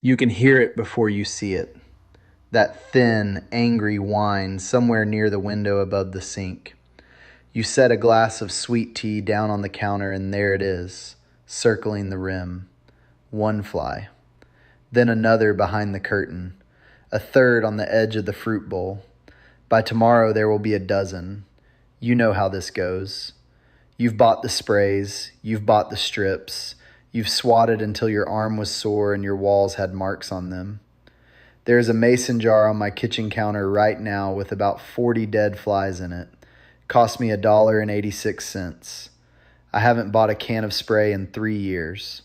You can hear it before you see it. That thin, angry whine somewhere near the window above the sink. You set a glass of sweet tea down on the counter, and there it is, circling the rim. One fly. Then another behind the curtain. A third on the edge of the fruit bowl. By tomorrow there will be a dozen. You know how this goes. You've bought the sprays. You've bought the strips. You've swatted until your arm was sore and your walls had marks on them. There is a mason jar on my kitchen counter right now with about 40 dead flies in it. Cost me $1.86. I haven't bought a can of spray in 3 years.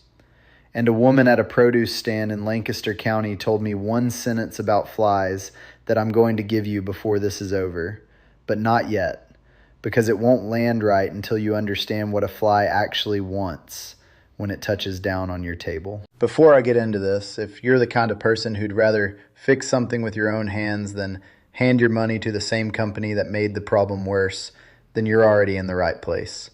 And a woman at a produce stand in Lancaster County told me one sentence about flies that I'm going to give you before this is over. But not yet, because it won't land right until you understand what a fly actually wants when it touches down on your table. Before I get into this, if you're the kind of person who'd rather fix something with your own hands than hand your money to the same company that made the problem worse, then you're already in the right place.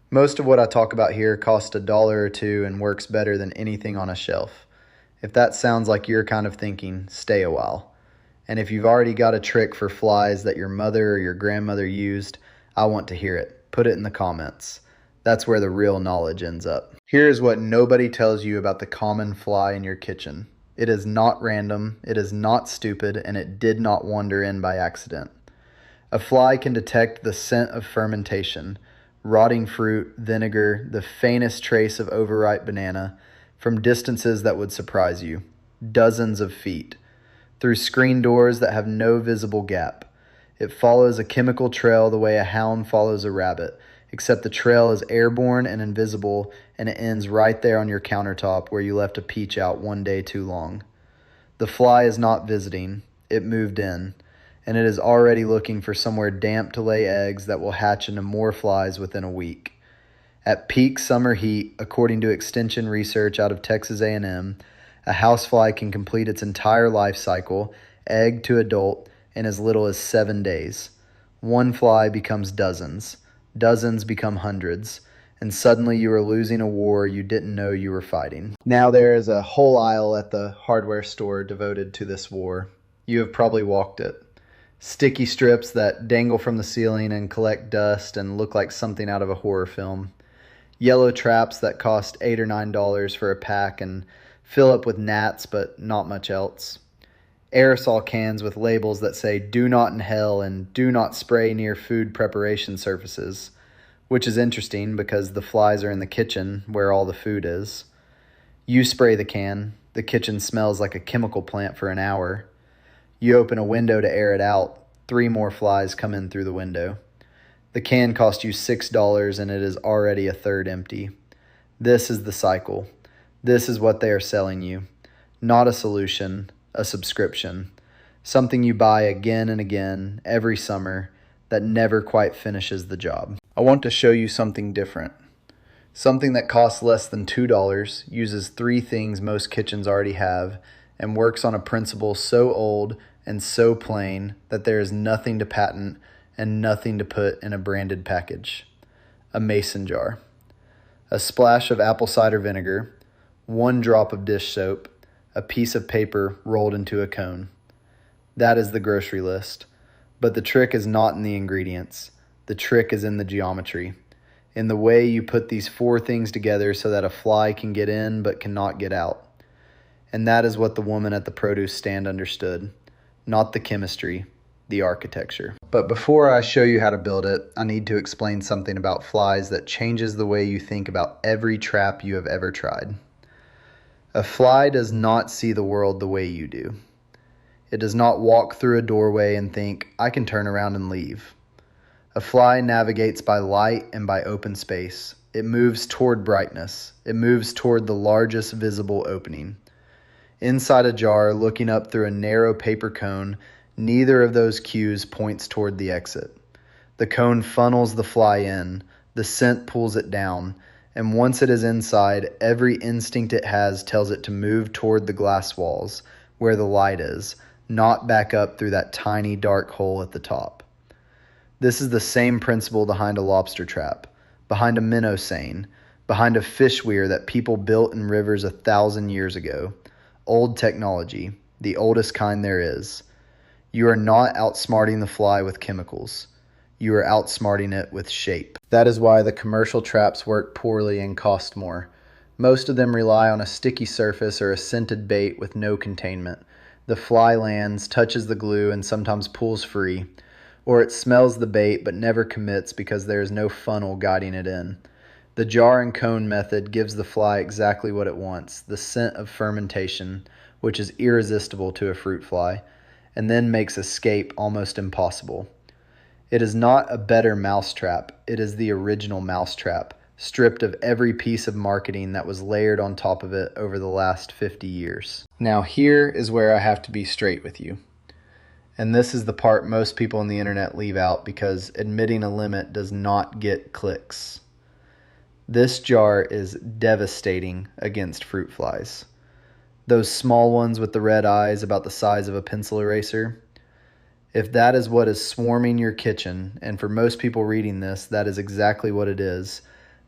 Most of what I talk about here costs $1 or $2 and works better than anything on a shelf. If that sounds like your kind of thinking, stay a while. And if you've already got a trick for flies that your mother or your grandmother used, I want to hear it. Put it in the comments. That's where the real knowledge ends up. Here is what nobody tells you about the common fly in your kitchen. It is not random, it is not stupid, and it did not wander in by accident. A fly can detect the scent of fermentation, rotting fruit, vinegar, the faintest trace of overripe banana, from distances that would surprise you, dozens of feet, through screen doors that have no visible gap. It follows a chemical trail the way a hound follows a rabbit, except the trail is airborne and invisible, and it ends right there on your countertop where you left a peach out one day too long. The fly is not visiting, it moved in, and it is already looking for somewhere damp to lay eggs that will hatch into more flies within a week. At peak summer heat, according to extension research out of Texas A&M, a housefly can complete its entire life cycle, egg to adult, in as little as 7 days. One fly becomes dozens. Dozens become hundreds, and suddenly you are losing a war you didn't know you were fighting. Now there is a whole aisle at the hardware store devoted to this war. You have probably walked it. Sticky strips that dangle from the ceiling and collect dust and look like something out of a horror film. Yellow traps that cost $8 or $9 for a pack and fill up with gnats but not much else. Aerosol cans with labels that say "do not inhale" and "do not spray near food preparation surfaces," which is interesting because the flies are in the kitchen where all the food is. You spray the can. The kitchen smells like a chemical plant for an hour. You open a window to air it out. 3 more flies come in through the window. The can cost you $6 and it is already a third empty. This is the cycle. This is what they are selling you. Not a solution. A subscription, something you buy again and again every summer that never quite finishes the job. I want to show you something different. Something that costs less than $2, uses 3 things most kitchens already have, and works on a principle so old and so plain that there is nothing to patent and nothing to put in a branded package. A mason jar. A splash of apple cider vinegar, 1 drop of dish soap, a piece of paper rolled into a cone. That is the grocery list. But the trick is not in the ingredients. The trick is in the geometry, in the way you put these 4 things together so that a fly can get in but cannot get out. And that is what the woman at the produce stand understood. Not the chemistry, the architecture. But before I show you how to build it, I need to explain something about flies that changes the way you think about every trap you have ever tried. A fly does not see the world the way you do. It does not walk through a doorway and think, "I can turn around and leave." A fly navigates by light and by open space. It moves toward brightness. It moves toward the largest visible opening. Inside a jar, looking up through a narrow paper cone, neither of those cues points toward the exit. The cone funnels the fly in. The scent pulls it down. And once it is inside, every instinct it has tells it to move toward the glass walls, where the light is, not back up through that tiny dark hole at the top. This is the same principle behind a lobster trap, behind a minnow seine, behind a fish weir that people built in rivers 1,000 years ago. Old technology, the oldest kind there is. You are not outsmarting the fly with chemicals. You are outsmarting it with shape. That is why the commercial traps work poorly and cost more. Most of them rely on a sticky surface or a scented bait with no containment. The fly lands, touches the glue, and sometimes pulls free. Or it smells the bait but never commits because there is no funnel guiding it in. The jar and cone method gives the fly exactly what it wants, the scent of fermentation, which is irresistible to a fruit fly, and then makes escape almost impossible. It is not a better mousetrap, it is the original mousetrap, stripped of every piece of marketing that was layered on top of it over the last 50 years. Now here is where I have to be straight with you. And this is the part most people on the internet leave out because admitting a limit does not get clicks. This jar is devastating against fruit flies. Those small ones with the red eyes about the size of a pencil eraser. If that is what is swarming your kitchen, and for most people reading this, that is exactly what it is,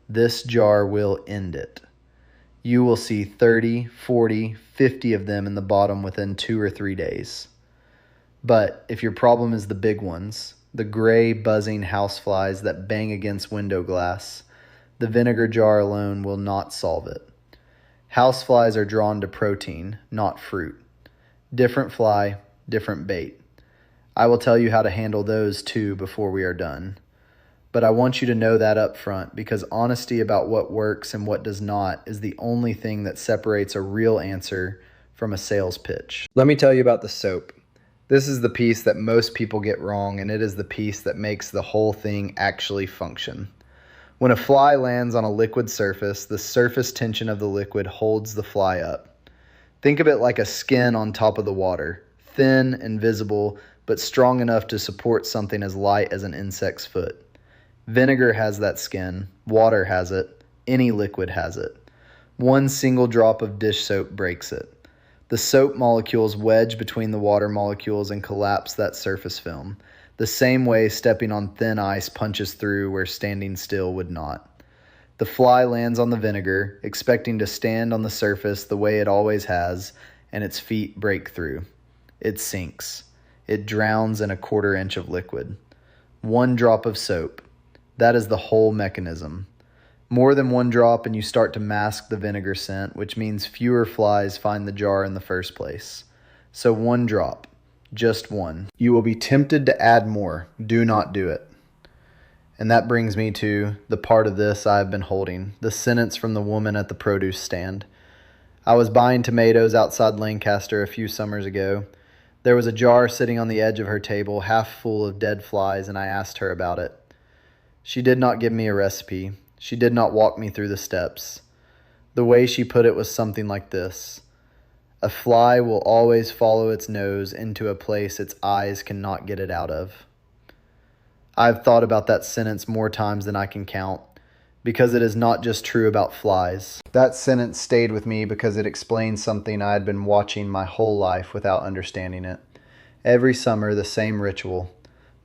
this jar will end it. You will see 30, 40, 50 of them in the bottom within 2 or 3 days. But if your problem is the big ones, the gray buzzing houseflies that bang against window glass, the vinegar jar alone will not solve it. Houseflies are drawn to protein, not fruit. Different fly, different bait. I will tell you how to handle those too before we are done. But I want you to know that up front because honesty about what works and what does not is the only thing that separates a real answer from a sales pitch. Let me tell you about the soap. This is the piece that most people get wrong, and it is the piece that makes the whole thing actually function. When a fly lands on a liquid surface, the surface tension of the liquid holds the fly up. Think of it like a skin on top of the water, thin and visible, but strong enough to support something as light as an insect's foot. Vinegar has that skin, water has it, any liquid has it. One single drop of dish soap breaks it. The soap molecules wedge between the water molecules and collapse that surface film, the same way stepping on thin ice punches through where standing still would not. The fly lands on the vinegar, expecting to stand on the surface the way it always has, and its feet break through. It sinks. It drowns in a 1/4 inch of liquid. 1 drop of soap. That is the whole mechanism. More than 1 drop and you start to mask the vinegar scent, which means fewer flies find the jar in the first place. So 1 drop. Just 1. You will be tempted to add more. Do not do it. And that brings me to the part of this I have been holding, the sentence from the woman at the produce stand. I was buying tomatoes outside Lancaster a few summers ago. There was a jar sitting on the edge of her table, half full of dead flies, and I asked her about it. She did not give me a recipe. She did not walk me through the steps. The way she put it was something like this. A fly will always follow its nose into a place its eyes cannot get it out of. I've thought about that sentence more times than I can count, because it is not just true about flies. That sentence stayed with me because it explains something I had been watching my whole life without understanding it. Every summer, the same ritual.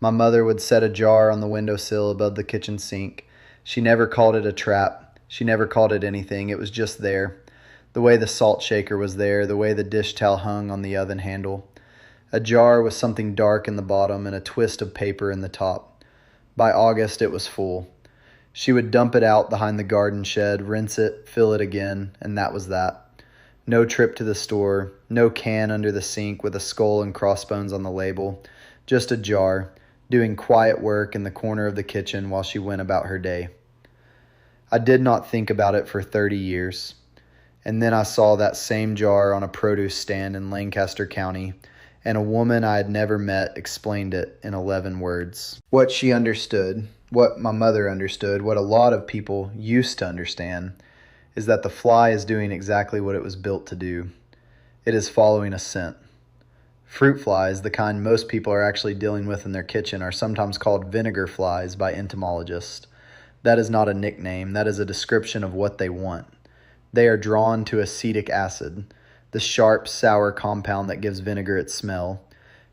My mother would set a jar on the windowsill above the kitchen sink. She never called it a trap. She never called it anything. It was just there. The way the salt shaker was there, the way the dish towel hung on the oven handle. A jar with something dark in the bottom and a twist of paper in the top. By August, it was full. She would dump it out behind the garden shed, rinse it, fill it again, and that was that. No trip to the store, no can under the sink with a skull and crossbones on the label, just a jar, doing quiet work in the corner of the kitchen while she went about her day. I did not think about it for 30 years. And then I saw that same jar on a produce stand in Lancaster County, and a woman I had never met explained it in 11 words. What she understood, what my mother understood, what a lot of people used to understand, is that the fly is doing exactly what it was built to do. It is following a scent. Fruit flies, the kind most people are actually dealing with in their kitchen, are sometimes called vinegar flies by entomologists. That is not a nickname, that is a description of what they want. They are drawn to acetic acid, the sharp, sour compound that gives vinegar its smell,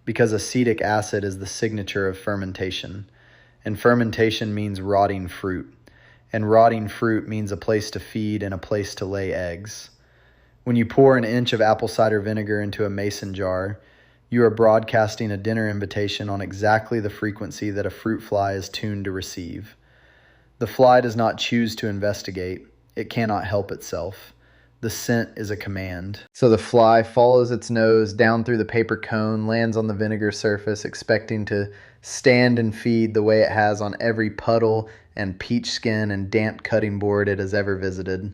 because acetic acid is the signature of fermentation, and fermentation means rotting fruit, and rotting fruit means a place to feed and a place to lay eggs. When you pour an inch of apple cider vinegar into a mason jar, you are broadcasting a dinner invitation on exactly the frequency that a fruit fly is tuned to receive. The fly does not choose to investigate. It cannot help itself. The scent is a command. So the fly follows its nose down through the paper cone, lands on the vinegar surface, expecting to stand and feed the way it has on every puddle and peach skin and damp cutting board it has ever visited.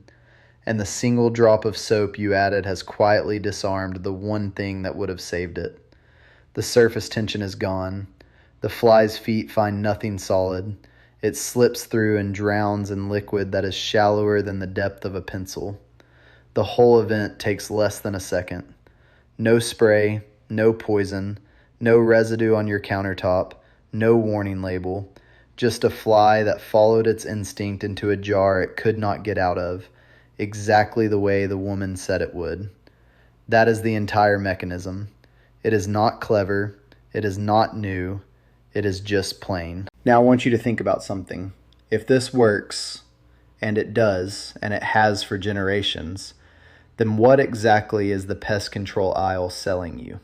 And the single drop of soap you added has quietly disarmed the one thing that would have saved it. The surface tension is gone. The fly's feet find nothing solid. It slips through and drowns in liquid that is shallower than the depth of a pencil. The whole event takes less than a second. No spray, no poison, no residue on your countertop, no warning label, just a fly that followed its instinct into a jar it could not get out of, exactly the way the woman said it would. That is the entire mechanism. It is not clever. It is not new. It is just plain. Now I want you to think about something. If this works, and it does, and it has for generations, then what exactly is the pest control aisle selling you?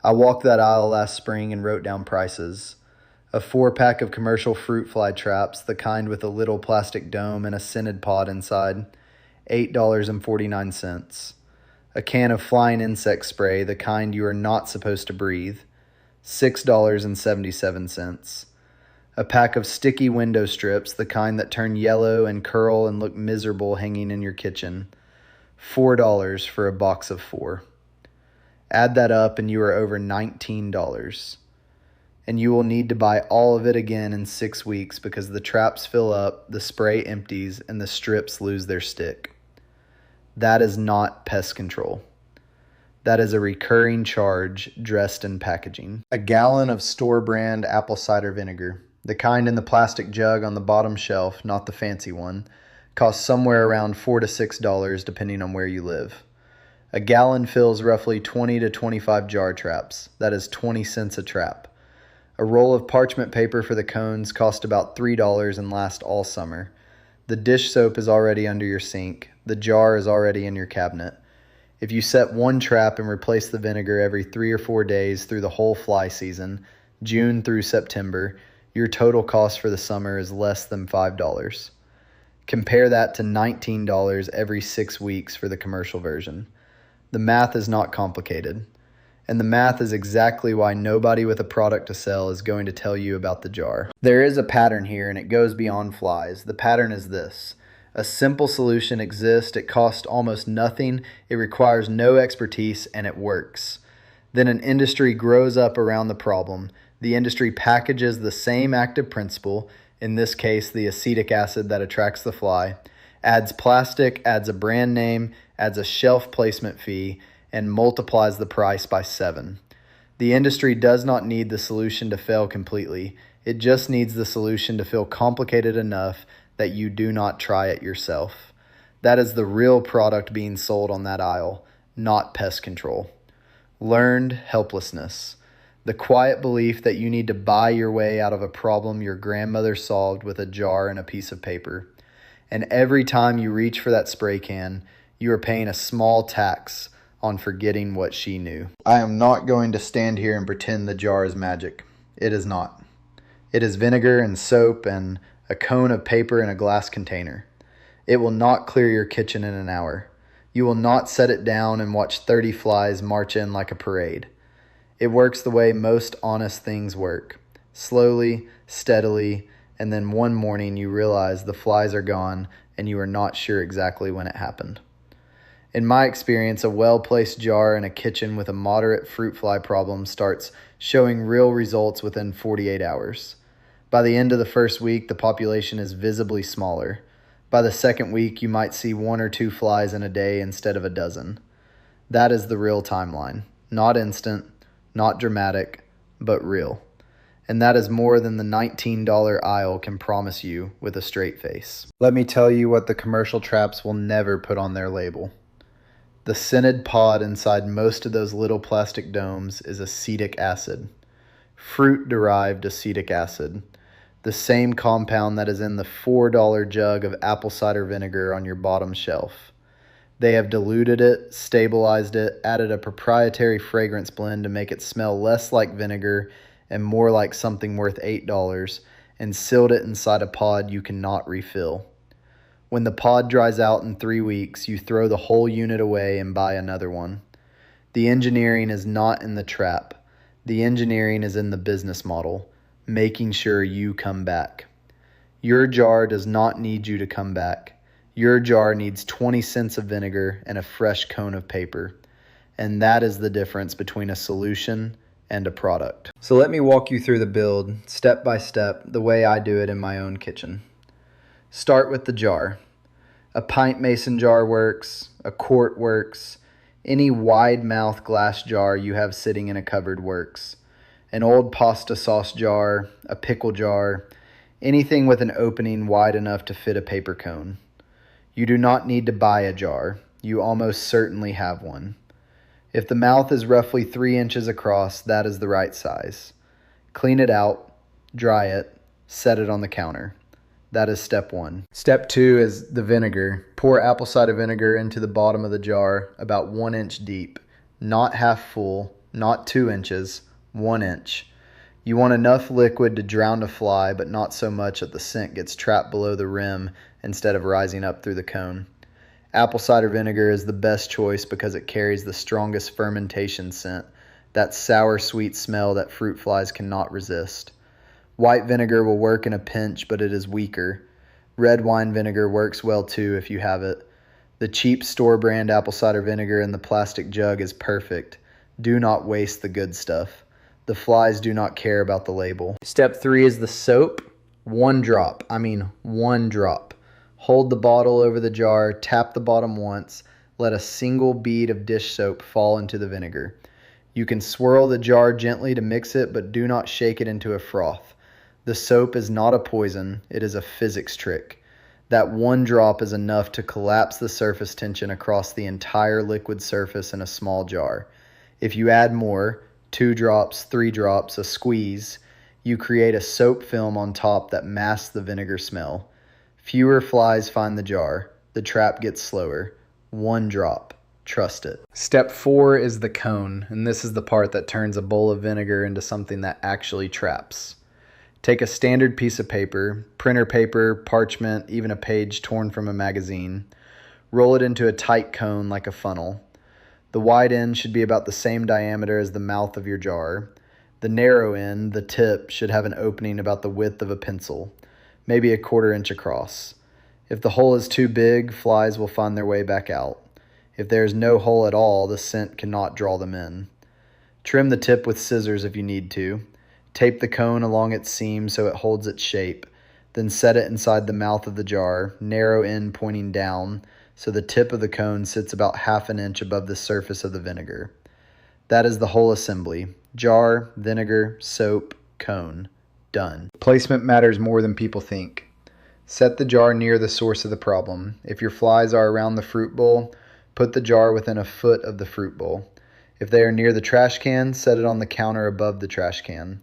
I walked that aisle last spring and wrote down prices. A 4-pack of commercial fruit fly traps, the kind with a little plastic dome and a scented pod inside, $8.49. A can of flying insect spray, the kind you are not supposed to breathe, $6.77. A pack of sticky window strips, the kind that turn yellow and curl and look miserable hanging in your kitchen, $4 for a box of 4. Add that up and you are over $19. And you will need to buy all of it again in 6 weeks because the traps fill up, the spray empties, and the strips lose their stick. That is not pest control. That is a recurring charge dressed in packaging. A gallon of store brand apple cider vinegar, the kind in the plastic jug on the bottom shelf, not the fancy one, costs somewhere around $4 to $6 depending on where you live. A gallon fills roughly 20 to 25 jar traps. That is 20 cents a trap. A roll of parchment paper for the cones cost about $3 and last all summer. The dish soap is already under your sink. The jar is already in your cabinet. If you set one trap and replace the vinegar every 3 or 4 days through the whole fly season, June through September, your total cost for the summer is less than $5. Compare that to $19 every 6 weeks for the commercial version. The math is not complicated. And the math is exactly why nobody with a product to sell is going to tell you about the jar. There is a pattern here, and it goes beyond flies. The pattern is this. A simple solution exists. It costs almost nothing. It requires no expertise, and it works. Then an industry grows up around the problem. The industry packages the same active principle, in this case the acetic acid that attracts the fly, adds plastic, adds a brand name, adds a shelf placement fee, and multiplies the price by 7. The industry does not need the solution to fail completely. It just needs the solution to feel complicated enough that you do not try it yourself. That is the real product being sold on that aisle, not pest control. Learned helplessness. The quiet belief that you need to buy your way out of a problem your grandmother solved with a jar and a piece of paper. And every time you reach for that spray can, you are paying a small tax on forgetting what she knew. I am not going to stand here and pretend the jar is magic. It is not. It is vinegar and soap and a cone of paper in a glass container. It will not clear your kitchen in an hour. You will not set it down and watch 30 flies march in like a parade. It works the way most honest things work. Slowly, steadily, and then one morning you realize the flies are gone and you are not sure exactly when it happened. In my experience, a well-placed jar in a kitchen with a moderate fruit fly problem starts showing real results within 48 hours. By the end of the first week, the population is visibly smaller. By the second week, you might see 1 or 2 flies in a day instead of a dozen. That is the real timeline. Not instant, not dramatic, but real. And that is more than the $19 aisle can promise you with a straight face. Let me tell you what the commercial traps will never put on their label. The scented pod inside most of those little plastic domes is acetic acid, fruit-derived acetic acid, the same compound that is in the $4 jug of apple cider vinegar on your bottom shelf. They have diluted it, stabilized it, added a proprietary fragrance blend to make it smell less like vinegar and more like something worth $8, and sealed it inside a pod you cannot refill. When the pod dries out in 3 weeks, you throw the whole unit away and buy another one. The engineering is not in the trap. The engineering is in the business model, making sure you come back. Your jar does not need you to come back. Your jar needs 20 cents of vinegar and a fresh cone of paper. And that is the difference between a solution and a product. So let me walk you through the build, step by step, the way I do it in my own kitchen. Start with the jar. A pint mason jar works, a quart works, any wide mouth glass jar you have sitting in a cupboard works. An old pasta sauce jar, a pickle jar, anything with an opening wide enough to fit a paper cone. You do not need to buy a jar. You almost certainly have one. If the mouth is roughly 3 inches across, that is the right size. Clean it out, dry it, set it on the counter. That is step 1. Step 2 is the vinegar. Pour apple cider vinegar into the bottom of the jar about 1 inch deep. Not half full, not 2 inches, 1 inch. You want enough liquid to drown a fly, but not so much that the scent gets trapped below the rim instead of rising up through the cone. Apple cider vinegar is the best choice because it carries the strongest fermentation scent, that sour sweet smell that fruit flies cannot resist. White vinegar will work in a pinch, but it is weaker. Red wine vinegar works well too if you have it. The cheap store brand apple cider vinegar in the plastic jug is perfect. Do not waste the good stuff. The flies do not care about the label. Step 3 is the soap. 1 drop. I mean 1 drop. Hold the bottle over the jar, tap the bottom once, let a single bead of dish soap fall into the vinegar. You can swirl the jar gently to mix it, but do not shake it into a froth. The soap is not a poison, it is a physics trick. That 1 drop is enough to collapse the surface tension across the entire liquid surface in a small jar. If you add more, 2 drops, 3 drops, a squeeze, you create a soap film on top that masks the vinegar smell. Fewer flies find the jar. The trap gets slower. 1 drop. Trust it. Step 4 is the cone, and this is the part that turns a bowl of vinegar into something that actually traps. Take a standard piece of paper, printer paper, parchment, even a page torn from a magazine. Roll it into a tight cone like a funnel. The wide end should be about the same diameter as the mouth of your jar. The narrow end, the tip, should have an opening about the width of a pencil, maybe a 1/4 inch across. If the hole is too big, flies will find their way back out. If there is no hole at all, the scent cannot draw them in. Trim the tip with scissors if you need to. Tape the cone along its seam so it holds its shape. Then set it inside the mouth of the jar, narrow end pointing down, so the tip of the cone sits about 1/2 inch above the surface of the vinegar. That is the whole assembly. Jar, vinegar, soap, cone. Done. Placement matters more than people think. Set the jar near the source of the problem. If your flies are around the fruit bowl, put the jar within a foot of the fruit bowl. If they are near the trash can, set it on the counter above the trash can.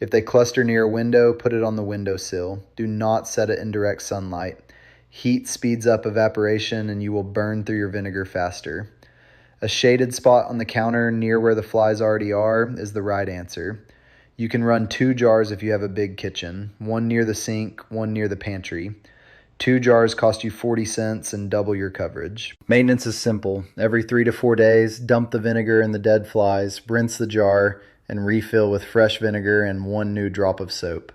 If they cluster near a window, put it on the windowsill. Do not set it in direct sunlight. Heat speeds up evaporation and you will burn through your vinegar faster. A shaded spot on the counter near where the flies already are is the right answer. You can run 2 jars if you have a big kitchen, 1 near the sink, 1 near the pantry. 2 jars cost you 40 cents and double your coverage. Maintenance is simple. Every 3 to 4 days, dump the vinegar and the dead flies, rinse the jar, and refill with fresh vinegar and 1 new drop of soap.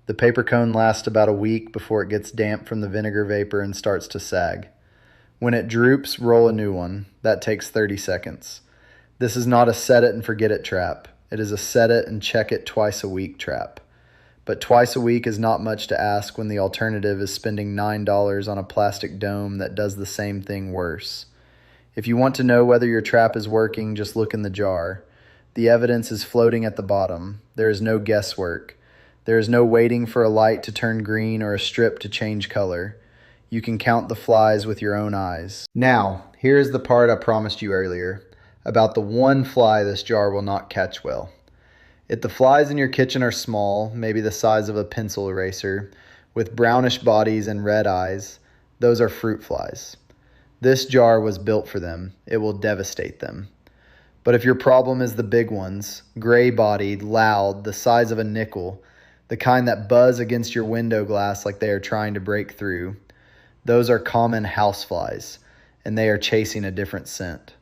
The paper cone lasts about a week before it gets damp from the vinegar vapor and starts to sag. When it droops, roll a new one. That takes 30 seconds. This is not a set it and forget it trap. It is a set it and check it twice a week trap. But twice a week is not much to ask when the alternative is spending $9 on a plastic dome that does the same thing worse. If you want to know whether your trap is working, just look in the jar. The evidence is floating at the bottom. There is no guesswork. There is no waiting for a light to turn green or a strip to change color. You can count the flies with your own eyes. Now, here is the part I promised you earlier, about the 1 fly this jar will not catch well. If the flies in your kitchen are small, maybe the size of a pencil eraser, with brownish bodies and red eyes, those are fruit flies. This jar was built for them. It will devastate them. But if your problem is the big ones, gray-bodied, loud, the size of a nickel, the kind that buzz against your window glass like they are trying to break through, those are common houseflies, and they are chasing a different scent.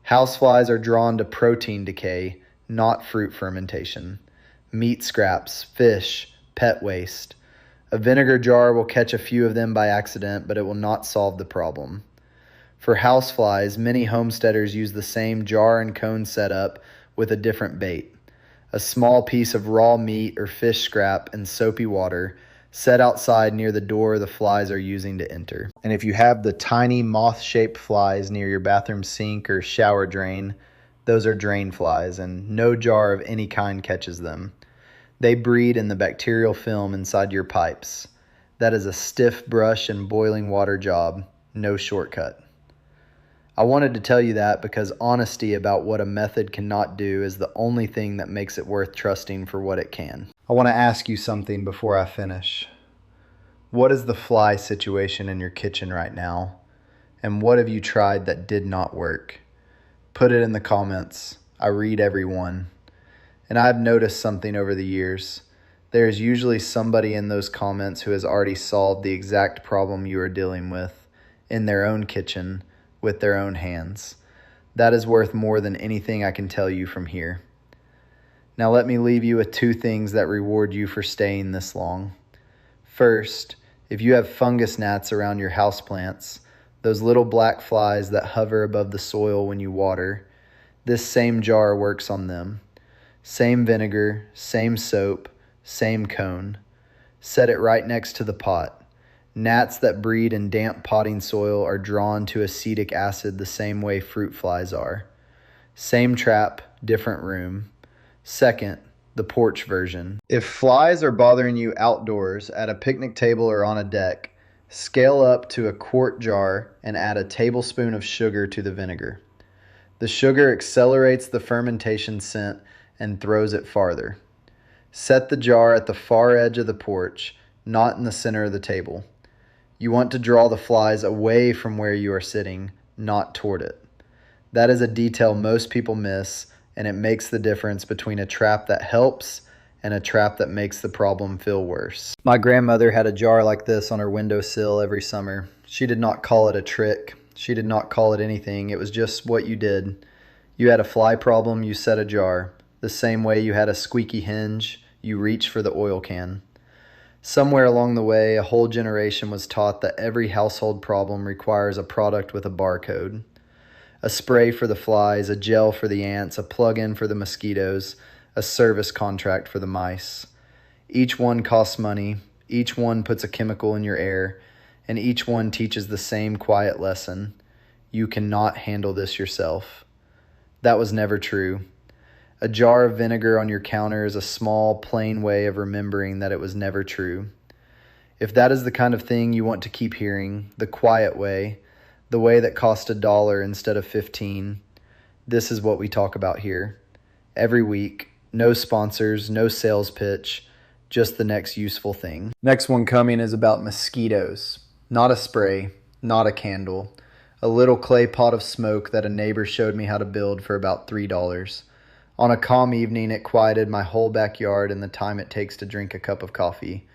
Houseflies are drawn to protein decay, not fruit fermentation. Meat scraps, fish, pet waste. A vinegar jar will catch a few of them by accident, but it will not solve the problem. For houseflies, many homesteaders use the same jar and cone setup with a different bait. A small piece of raw meat or fish scrap and soapy water set outside near the door the flies are using to enter. And if you have the tiny moth-shaped flies near your bathroom sink or shower drain, those are drain flies, and no jar of any kind catches them. They breed in the bacterial film inside your pipes. That is a stiff brush and boiling water job, no shortcut. I wanted to tell you that because honesty about what a method cannot do is the only thing that makes it worth trusting for what it can. I want to ask you something before I finish. What is the fly situation in your kitchen right now? And what have you tried that did not work? Put it in the comments. I read every one. And I've noticed something over the years. There is usually somebody in those comments who has already solved the exact problem you are dealing with in their own kitchen with their own hands. That is worth more than anything I can tell you from here. Now let me leave you with two things that reward you for staying this long. First, if you have fungus gnats around your houseplants, those little black flies that hover above the soil when you water, this same jar works on them. Same vinegar, same soap, same cone. Set it right next to the pot. Gnats that breed in damp potting soil are drawn to acetic acid the same way fruit flies are. Same trap, different room. Second, the porch version. If flies are bothering you outdoors, at a picnic table or on a deck, scale up to a quart jar and add a tablespoon of sugar to the vinegar. The sugar accelerates the fermentation scent and throws it farther. Set the jar at the far edge of the porch, not in the center of the table. You want to draw the flies away from where you are sitting, not toward it. That is a detail most people miss, and it makes the difference between a trap that helps and a trap that makes the problem feel worse. My grandmother had a jar like this on her windowsill every summer. She did not call it a trick. She did not call it anything. It was just what you did. You had a fly problem, you set a jar. The same way you had a squeaky hinge, you reached for the oil can. Somewhere along the way, a whole generation was taught that every household problem requires a product with a barcode. A spray for the flies, a gel for the ants, a plug-in for the mosquitoes, a service contract for the mice. Each one costs money, each one puts a chemical in your air, and each one teaches the same quiet lesson. You cannot handle this yourself. That was never true. A jar of vinegar on your counter is a small, plain way of remembering that it was never true. If that is the kind of thing you want to keep hearing, the quiet way, the way that cost $1 instead of 15, this is what we talk about here. Every week, no sponsors, no sales pitch, just the next useful thing. Next one coming is about mosquitoes. Not a spray, not a candle. A little clay pot of smoke that a neighbor showed me how to build for about $3. On a calm evening, it quieted my whole backyard in the time it takes to drink a cup of coffee.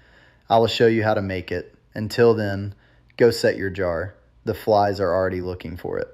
I will show you how to make it. Until then, go set your jar. The flies are already looking for it.